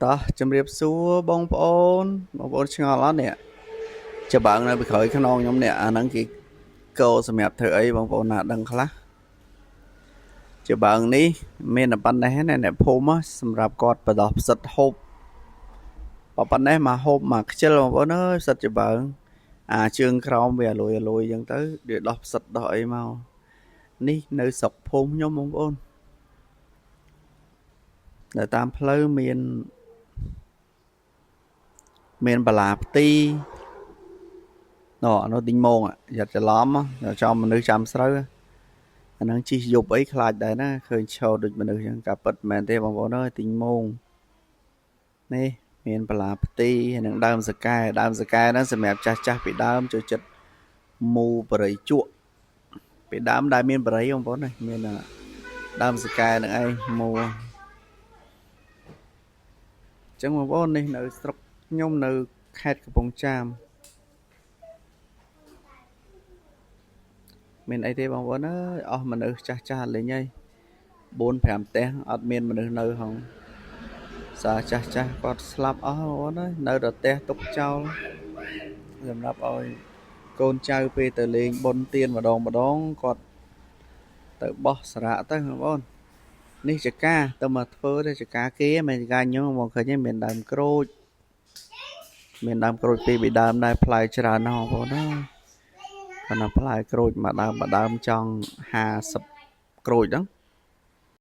តោះជំរាបសួរបងប្អូនឆ្ងល់អត់នេះច្បាស់នៅពីក្រោយខ្នងខ្ញុំនេះអាហ្នឹងគេកោសម្រាប់ធ្វើអីបងប្អូនណាដឹងខ្លះច្បាស់នេះមានតែប៉ុណ្ណេះណាអ្នកភូមិសម្រាប់គាត់បដោះផ្សិតហូបប៉ុណ្ណេះមកហូបមកខ្ជិលបងប្អូនអើយផ្សិតច្បាស់អាជើងក្រោមវាលយអញ្ចឹងទៅវាដោះផ្សិតដោះអីមកនេះនៅស្រុកភូមិខ្ញុំបងប្អូននៅតាមផ្លូវមានបលាផ្ទីនោះទិញម៉ងយ៉ាត់ច្រឡំចំមនុស្សចាំស្រូវអាហ្នឹងជីយប់អីខ្លាចដែរណាឃើញឈរដូចមនុស្សអញ្ចឹងការពិតមែនទេបងប្អូនអើយទិញម៉ងនេះមានបលាផ្ទីហើយនឹងដើមសកែហ្នឹងសម្រាប់ចាស់ពីដើមចូលចិត្តមូបរិយជក់ពីដើមដែលមានបរិយបងប្អូនណាមានដើមសកែហ្នឹងឯងមូអញ្ចឹងបងប្អូននេះនៅស្រុកខ្ញុំនៅខេត្តកំពង់ចាមមានអីទេបងប្អូនអើយអស់មនុស្សចាស់លេងហើយ4 5ផ្ទះអត់មានមនុស្សនៅហងសារចាស់គាត់ស្លាប់អស់បងប្អូនអើយនៅតែផ្ទះទុកចោលសម្រាប់ឲ្យកូនចៅពេលទៅលេងបុណ្យទានម្ដងគាត់ទៅបោះសារៈទៅបងប្អូននេះចកាទៅមកធ្វើទៅចកាគេមិនចកាខ្ញុំបងឃើញមានដើមក្រូចពីដើមដែរផ្លែច្រើនណាស់បងប្អូនណាគាត់ណាផ្លែក្រូចមួយដើមចង់50ក្រូចហ្នឹង